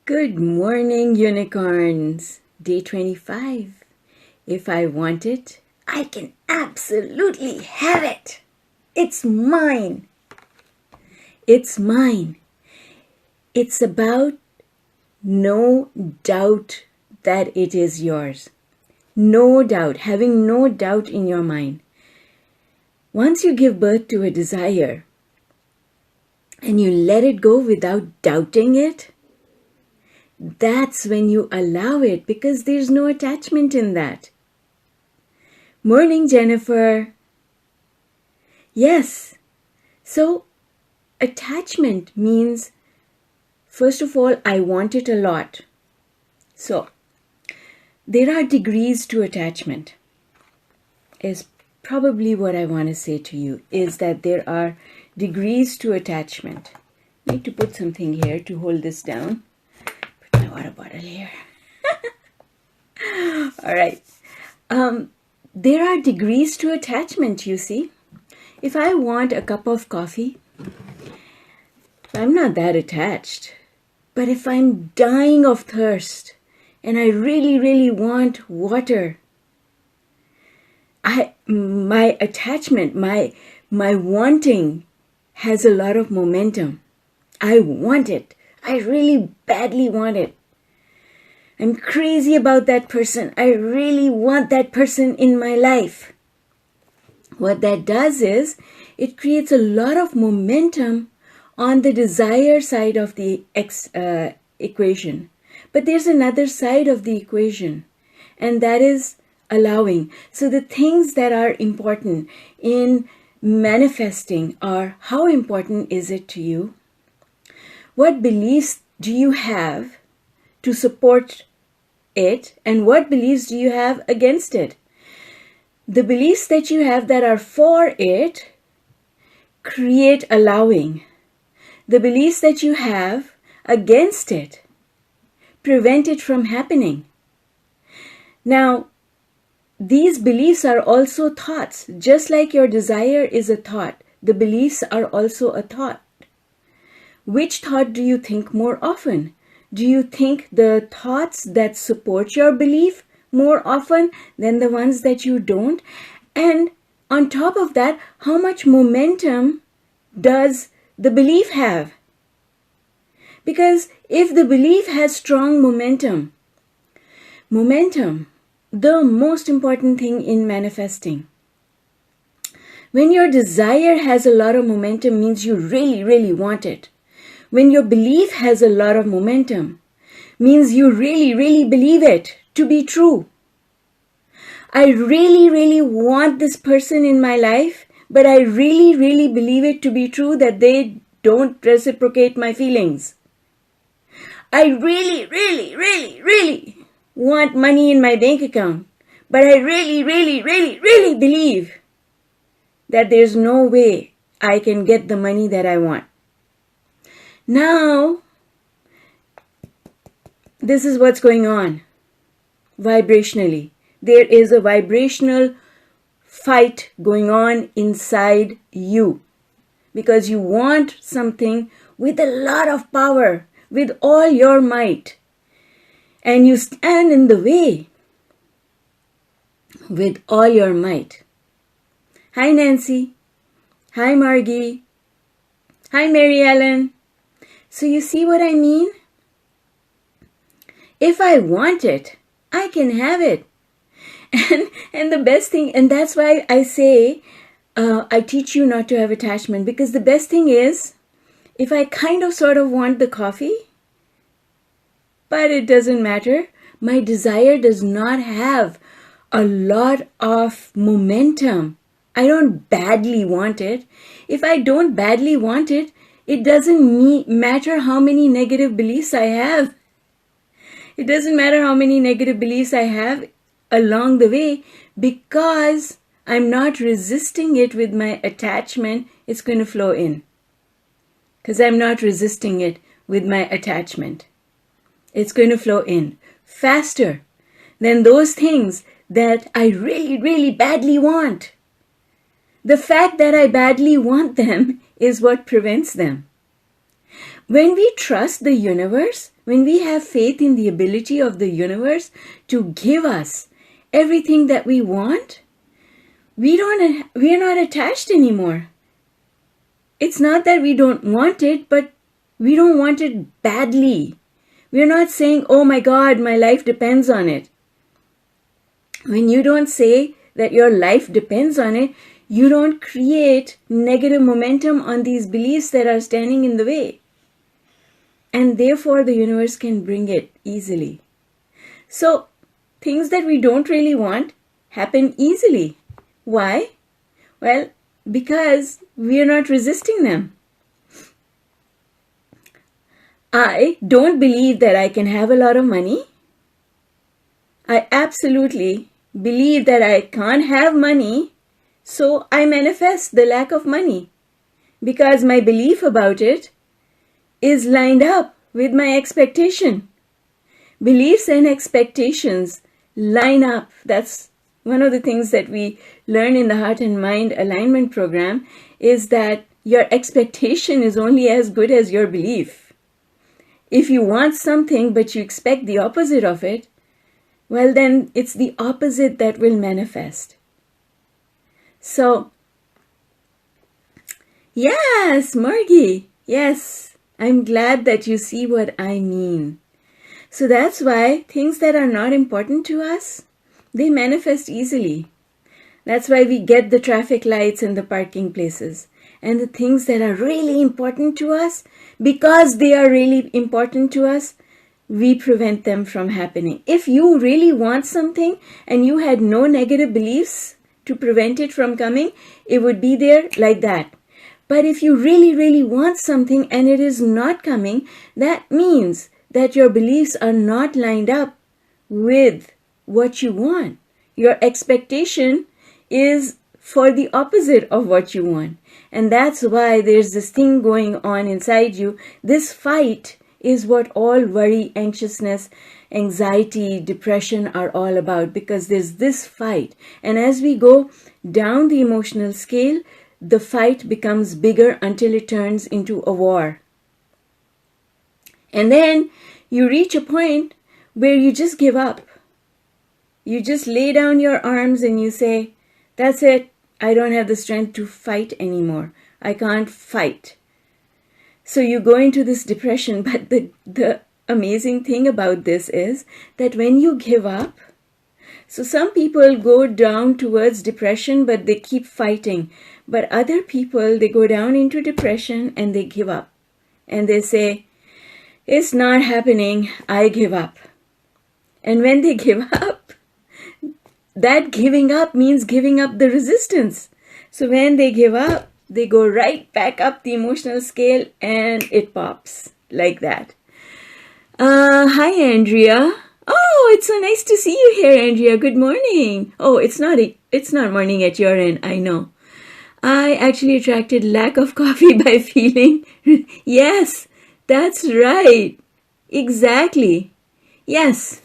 Good morning, unicorns. Day 25. If I want it, I can absolutely have it. It's mine. It's mine. It's about no doubt that it is yours. No doubt, having no doubt in your mind. Once you give birth to a desire and you let it go without doubting it, that's when you allow it because there's no attachment in that. Morning, Jennifer. Yes. So, attachment means, first of all, I want it a lot. So, there are degrees to attachment, is probably what I want to say to you, is that there are degrees to attachment. I need to put something here to hold this down. Put my water bottle here. All right. There are degrees to attachment, you see. If I want a cup of coffee, I'm not that attached. But if I'm dying of thirst and I really, really want water, my attachment, my wanting has a lot of momentum. I want it. I really badly want it. I'm crazy about that person. I really want that person in my life. What that does is it creates a lot of momentum on the desire side of the equation. But there's another side of the equation, and that is allowing. So the things that are important in manifesting are: how important is it to you? What beliefs do you have to support it, and what beliefs do you have against it? The beliefs that you have that are for it create allowing. The beliefs that you have against it prevent it from happening. Now, these beliefs are also thoughts. Just like your desire is a thought, the beliefs are also a thought. Which thought do you think more often? Do you think the thoughts that support your belief more often than the ones that you don't? And on top of that, how much momentum does the belief have? Because if the belief has strong momentum, the most important thing in manifesting. When your desire has a lot of momentum, means you really, really want it. When your belief has a lot of momentum, means you really, really believe it to be true. I really, really want this person in my life, but I really, really believe it to be true that they don't reciprocate my feelings. I really, really, really, really want money in my bank account, but I really, really, really, really believe that there's no way I can get the money that I want. Now, this is what's going on vibrationally. There is a vibrational fight going on inside you because you want something with a lot of power, with all your might, and you stand in the way with all your might. Hi, Nancy. Hi, Margie. Hi, Mary Ellen. So you see what I mean? If I want it, I can have it. And the best thing, and that's why I say, I teach you not to have attachment, because the best thing is, if I kind of sort of want the coffee, but it doesn't matter, my desire does not have a lot of momentum. I don't badly want it. If I don't badly want it, it doesn't matter how many negative beliefs I have. It doesn't matter how many negative beliefs I have along the way, because I'm not resisting it with my attachment. It's going to flow in. Because I'm not resisting it with my attachment. It's going to flow in faster than those things that I really, really badly want. The fact that I badly want them is what prevents them. When we trust the universe, when we have faith in the ability of the universe to give us everything that we want, we are not attached anymore. It's not that we don't want it, but we don't want it badly. We're not saying, oh my God, my life depends on it. When you don't say that your life depends on it, you don't create negative momentum on these beliefs that are standing in the way. And therefore, the universe can bring it easily. So, things that we don't really want happen easily. Why? Well, because we are not resisting them. I don't believe that I can have a lot of money. I absolutely believe that I can't have money, so I manifest the lack of money because my belief about it is lined up with my expectation. Beliefs and expectations line up. That's one of the things that we learn in the Heart and Mind Alignment Program, is that your expectation is only as good as your belief. If you want something but you expect the opposite of it, well then it's the opposite that will manifest. So, yes, Margie, yes, I'm glad that you see what I mean. So that's why things that are not important to us, they manifest easily. That's why we get the traffic lights and the parking places. And the things that are really important to us, because they are really important to us, we prevent them from happening. If you really want something and you had no negative beliefs to prevent it from coming, it would be there like that. But if you really, really want something and it is not coming, that means that your beliefs are not lined up with what you want. Your expectation is for the opposite of what you want. And that's why there's this thing going on inside you. This fight is what all worry, anxiousness, anxiety, depression are all about, because there's this fight. And as we go down the emotional scale, the fight becomes bigger until it turns into a war. And then you reach a point where you just give up. You just lay down your arms and you say, that's it. I don't have the strength to fight anymore. I can't fight. So you go into this depression. But the amazing thing about this is that when you give up, so some people go down towards depression, but they keep fighting. But other people, they go down into depression and they give up. And they say, it's not happening. I give up. And when they give up, that giving up means giving up the resistance. So when they give up, they go right back up the emotional scale and it pops like that. Hi, Andrea. Oh, it's so nice to see you here, Andrea. Good morning. Oh, it's not morning at your end, I know. I actually attracted lack of coffee by feeling. Yes, that's right. Exactly. Yes.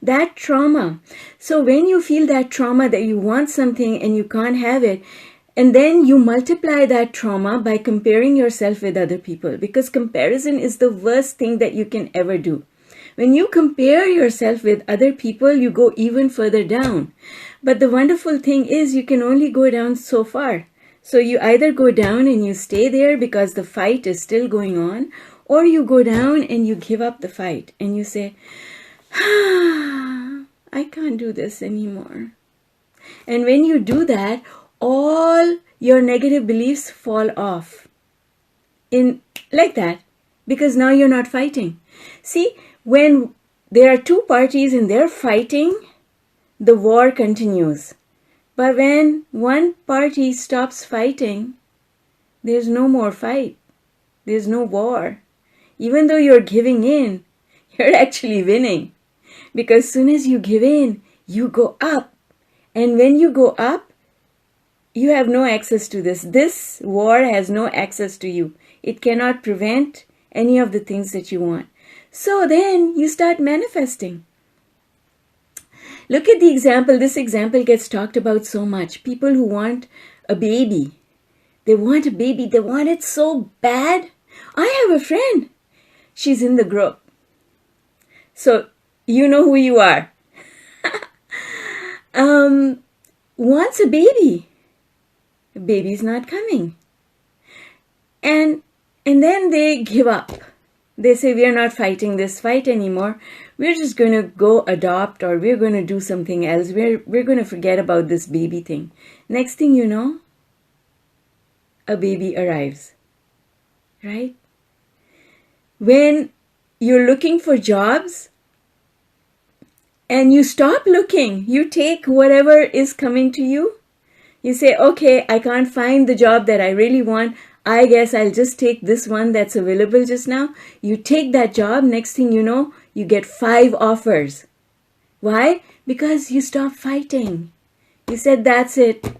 That trauma. So when you feel that trauma that you want something and you can't have it, and then you multiply that trauma by comparing yourself with other people, because comparison is the worst thing that you can ever do. When you compare yourself with other people, you go even further down. But the wonderful thing is you can only go down so far. So you either go down and you stay there because the fight is still going on, or you go down and you give up the fight and you say, I can't do this anymore. And when you do that, all your negative beliefs fall off. Like that. Because now you're not fighting. See, when there are two parties and they're fighting, the war continues. But when one party stops fighting, there's no more fight. There's no war. Even though you're giving in, you're actually winning. Because as soon as you give in, you go up. And when you go up, you have no access to this. This war has no access to you. It cannot prevent any of the things that you want. So then you start manifesting. Look at the example. This example gets talked about so much. People who want a baby. They want a baby. They want it so bad. I have a friend. She's in the group. So you know who you are. Wants a baby. The baby's not coming. And then they give up. They say, we are not fighting this fight anymore. We're just going to go adopt, or we're going to do something else. We're going to forget about this baby thing. Next thing you know, a baby arrives. Right? When you're looking for jobs and you stop looking, you take whatever is coming to you. You say, okay, I can't find the job that I really want. I guess I'll just take this one that's available just now. You take that job. Next thing you know, you get 5 offers. Why? Because you stop fighting. You said, that's it.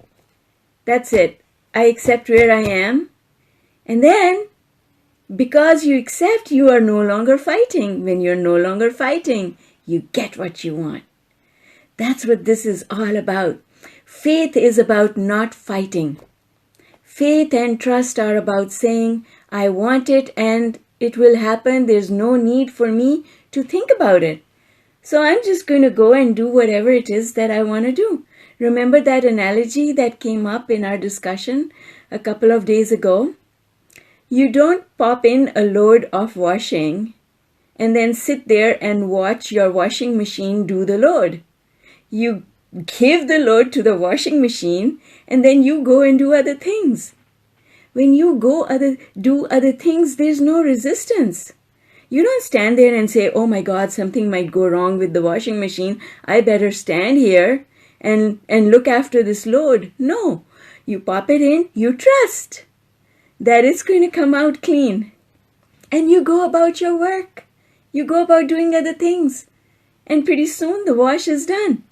That's it. I accept where I am. And then, because you accept, you are no longer fighting. When you're no longer fighting, you get what you want. That's what this is all about. Faith is about not fighting. Faith and trust are about saying, I want it and it will happen. There's no need for me to think about it. So I'm just going to go and do whatever it is that I want to do. Remember that analogy that came up in our discussion a couple of days ago? You don't pop in a load of washing and then sit there and watch your washing machine do the load. You give the load to the washing machine and then you go and do other things. When you do other things, there's no resistance. You don't stand there and say, oh my God, something might go wrong with the washing machine. I better stand here and look after this load. No, you pop it in, you trust that it's going to come out clean. And you go about your work. You go about doing other things. And pretty soon the wash is done.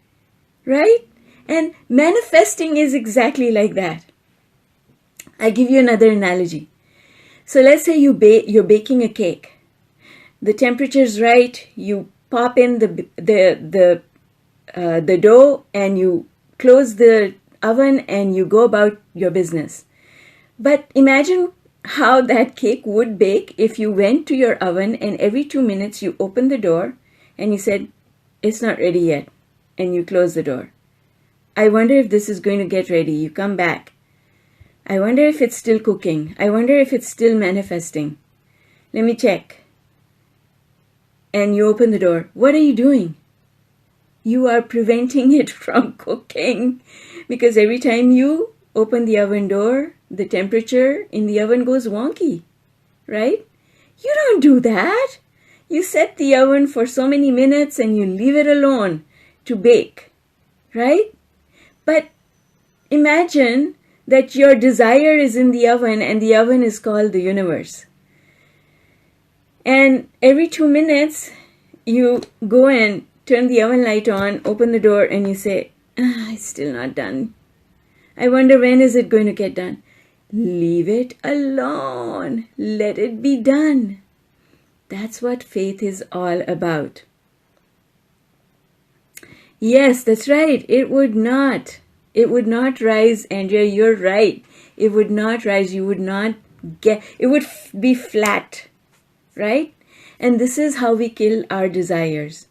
Right? And manifesting is exactly like that. I give you another analogy. So let's say you're baking a cake. The temperature's right. You pop in the dough and you close the oven and you go about your business. But imagine how that cake would bake if you went to your oven and every 2 minutes you opened the door and you said, it's not ready yet. And you close the door. I wonder if this is going to get ready. You come back. I wonder if it's still cooking. I wonder if it's still manifesting. Let me check. And you open the door. What are you doing? You are preventing it from cooking. Because every time you open the oven door, the temperature in the oven goes wonky. Right? You don't do that. You set the oven for so many minutes and you leave it alone to bake. Right? But imagine that your desire is in the oven and the oven is called the universe. And every 2 minutes, you go and turn the oven light on, open the door, and you say, it's still not done. I wonder when is it going to get done? Leave it alone. Let it be done. That's what faith is all about. Yes, that's right. It would not rise, Andrea. You're right. It would not rise. You would not get, it would be flat, right? And this is how we kill our desires.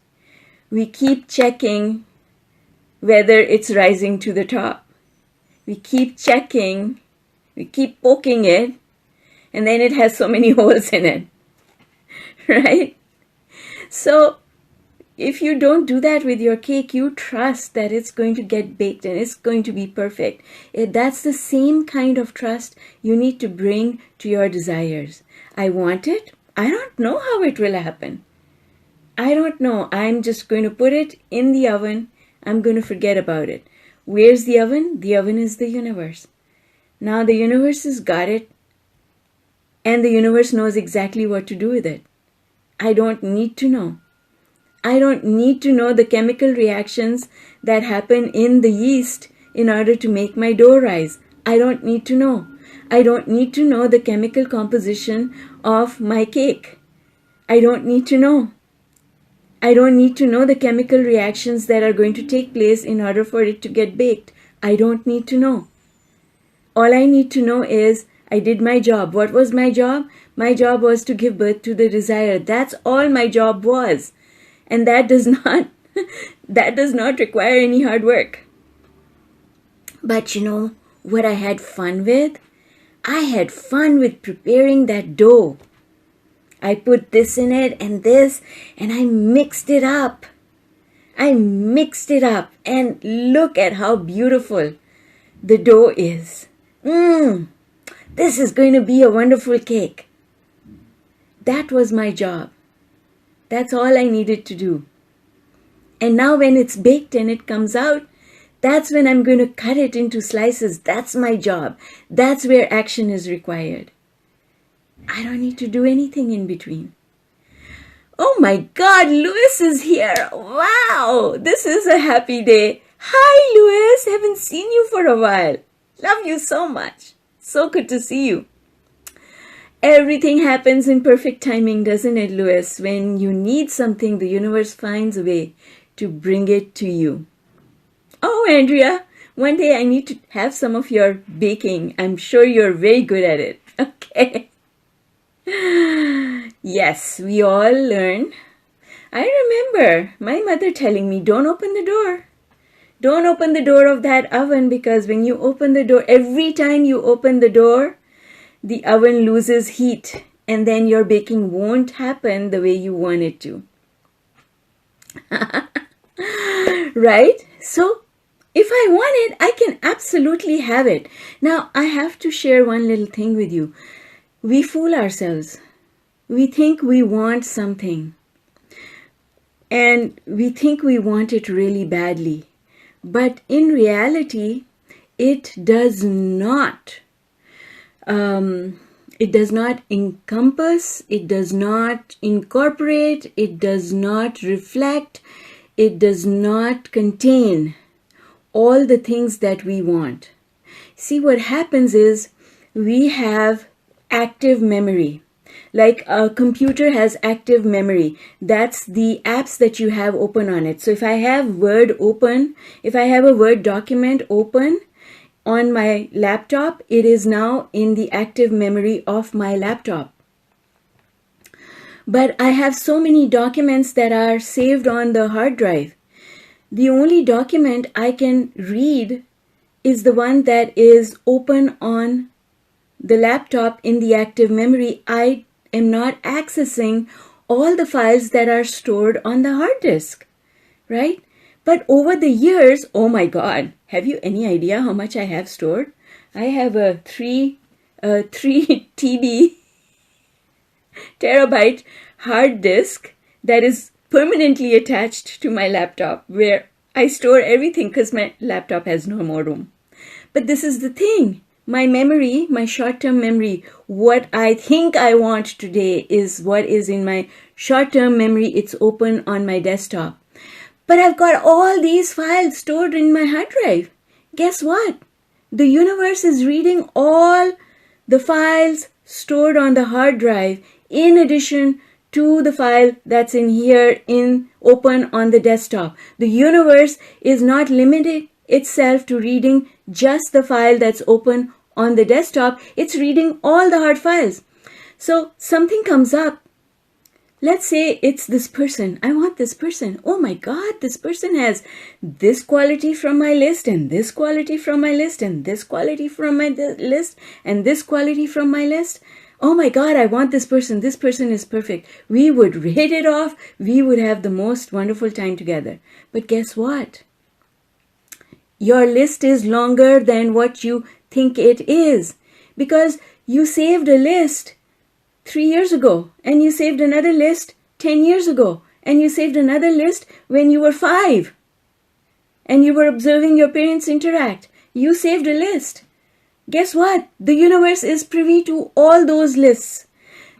We keep checking whether it's rising to the top. We keep checking, we keep poking it, and then it has so many holes in it, right? So, if you don't do that with your cake, you trust that it's going to get baked and it's going to be perfect. That's the same kind of trust you need to bring to your desires. I want it. I don't know how it will happen. I don't know. I'm just going to put it in the oven. I'm going to forget about it. Where's the oven? The oven is the universe. Now the universe has got it, and the universe knows exactly what to do with it. I don't need to know. I don't need to know the chemical reactions that happen in the yeast in order to make my dough rise. I don't need to know. I don't need to know the chemical composition of my cake. I don't need to know. I don't need to know the chemical reactions that are going to take place in order for it to get baked. I don't need to know. All I need to know is I did my job. What was my job? My job was to give birth to the desire. That's all my job was. And that does not that does not require any hard work. But you know what I had fun with? I had fun with preparing that dough. I put this in it and this, and I mixed it up. And look at how beautiful the dough is. This is going to be a wonderful cake. That was my job. That's all I needed to do. And now when it's baked and it comes out, that's when I'm going to cut it into slices. That's my job. That's where action is required. I don't need to do anything in between. Oh my God, Louis is here. Wow, this is a happy day. Hi, Louis. Haven't seen you for a while. Love you so much. So good to see you. Everything happens in perfect timing, doesn't it, Louis? When you need something, the universe finds a way to bring it to you. Oh, Andrea, one day I need to have some of your baking. I'm sure you're very good at it. Okay. Yes, we all learn. I remember my mother telling me, don't open the door. Don't open the door of that oven, because when you open the door, every time you open the door, the oven loses heat, and then your baking won't happen the way you want it to. Right? So, if I want it, I can absolutely have it. Now, I have to share one little thing with you. We fool ourselves. We think we want something, and we think we want it really badly. But in reality, it does not. It does not encompass, it does not incorporate, it does not reflect, it does not contain all the things that we want. See, what happens is we have active memory. Like a computer has active memory. That's the apps that you have open on it. So if I have Word open, if I have a Word document open on my laptop, it is now in the active memory of my laptop. But I have so many documents that are saved on the hard drive. The only document I can read is the one that is open on the laptop in the active memory. I am not accessing all the files that are stored on the hard disk, right? But over the years, oh my God, have you any idea how much I have stored? I have a 3 terabyte hard disk that is permanently attached to my laptop, where I store everything because my laptop has no more room. But this is the thing. My memory, my short-term memory, what I think I want today is what is in my short-term memory. It's open on my desktop. But I've got all these files stored in my hard drive. Guess what? The universe is reading all the files stored on the hard drive in addition to the file that's in here in open on the desktop. The universe is not limiting itself to reading just the file that's open on the desktop. It's reading all the hard files. So something comes up. Let's say it's this person. I want this person. Oh my God, this person has this quality from my list, and this quality from my list, and this quality from my list, and this quality from my list. Oh my God, I want this person. This person is perfect. We would hit it off. We would have the most wonderful time together. But guess what? Your list is longer than what you think it is, because you saved a list 3 years ago, and you saved another list 10 years ago, and you saved another list when you were 5, and you were observing your parents interact. You saved a list. Guess what? The universe is privy to all those lists.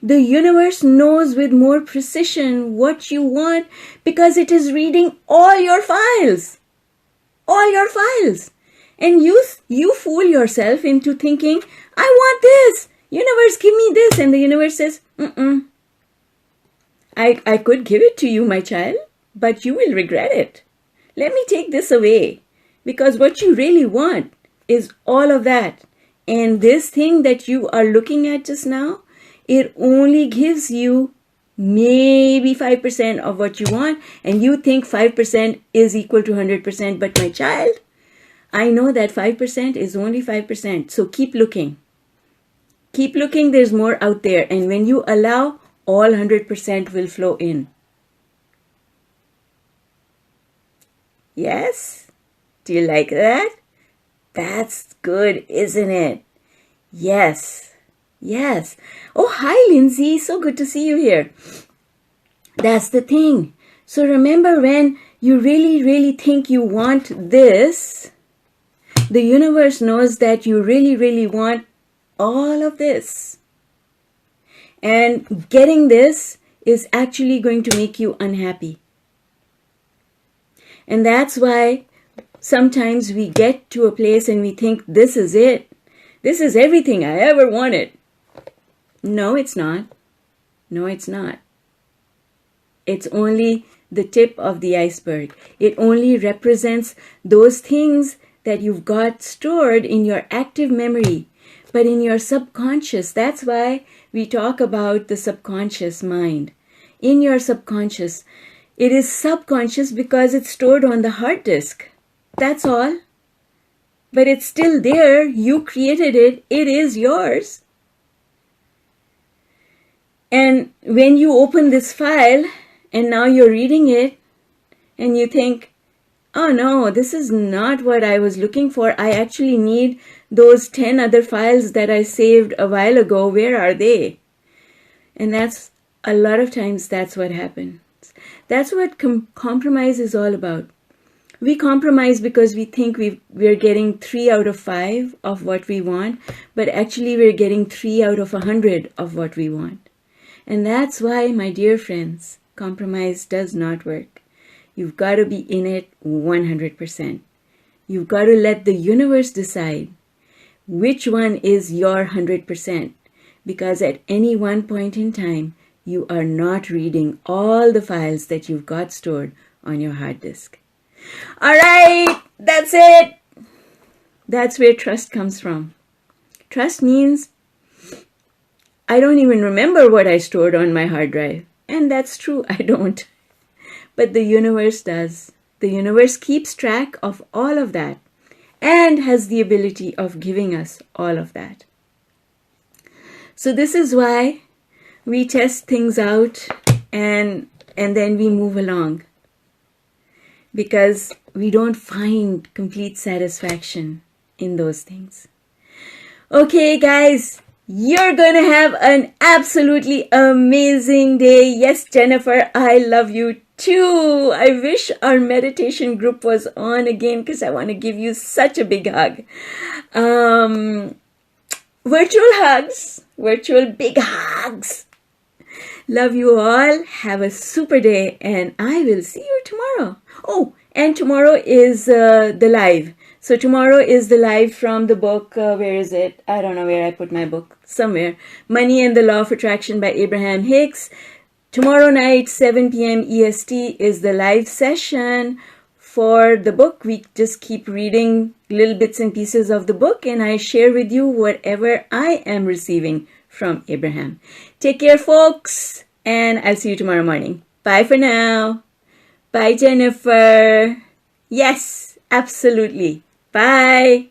The universe knows with more precision what you want because it is reading all your files. All your files. And you fool yourself into thinking, I want this. Universe, give me this. And the universe says, I could give it to you, my child, but you will regret it. Let me take this away, because what you really want is all of that And this thing that you are looking at just now, it only gives you maybe 5% of what you want, and you think 5% is equal to 100%. But my child, I know that 5% is only 5%. So keep looking. Keep looking. There's more out there. And when you allow, all 100% will flow in. Yes? Do you like that? That's good, isn't it? Yes. Yes. Oh, hi, Lindsay. So good to see you here. That's the thing. So remember, when you really, really think you want this, the universe knows that you really, really want all of this. And getting this is actually going to make you unhappy. And that's why sometimes we get to a place and we think, this is it. This is everything I ever wanted. No, it's not. No, it's not. It's only the tip of the iceberg. It only represents those things that you've got stored in your active memory, but in your subconscious. That's why we talk about the subconscious mind. In your subconscious, it is subconscious because it's stored on the hard disk. That's all. But it's still there. You created it. It is yours. And when you open this file and now you're reading it and you think, oh no, this is not what I was looking for. I actually need those 10 other files that I saved a while ago. Where are they? And that's a lot of times that's what happens. That's what compromise is all about. We compromise because we think we're getting 3 out of 5 of what we want, but actually we're getting 3 out of 100 of what we want. And that's why, my dear friends, compromise does not work. You've got to be in it 100%. You've got to let the universe decide which one is your 100%. Because at any one point in time, you are not reading all the files that you've got stored on your hard disk. All right, that's it. That's where trust comes from. Trust means I don't even remember what I stored on my hard drive. And that's true, I don't. But the universe does. The universe keeps track of all of that and has the ability of giving us all of that. So this is why we test things out and then we move along. Because we don't find complete satisfaction in those things. Okay, guys, you're going to have an absolutely amazing day. Yes, Jennifer, I love you too. I wish our meditation group was on again because I want to give you such a big hug. Virtual hugs, virtual big hugs. Love you all. Have a super day and I will see you tomorrow. Oh, and tomorrow is the live. So tomorrow is the live from the book. Where is it? I don't know where I put my book. Somewhere. Money and the Law of Attraction by Abraham Hicks. Tomorrow night, 7 p.m. EST is the live session for the book. We just keep reading little bits and pieces of the book and I share with you whatever I am receiving from Abraham. Take care, folks, and I'll see you tomorrow morning. Bye for now. Bye, Jennifer. Yes, absolutely. Bye.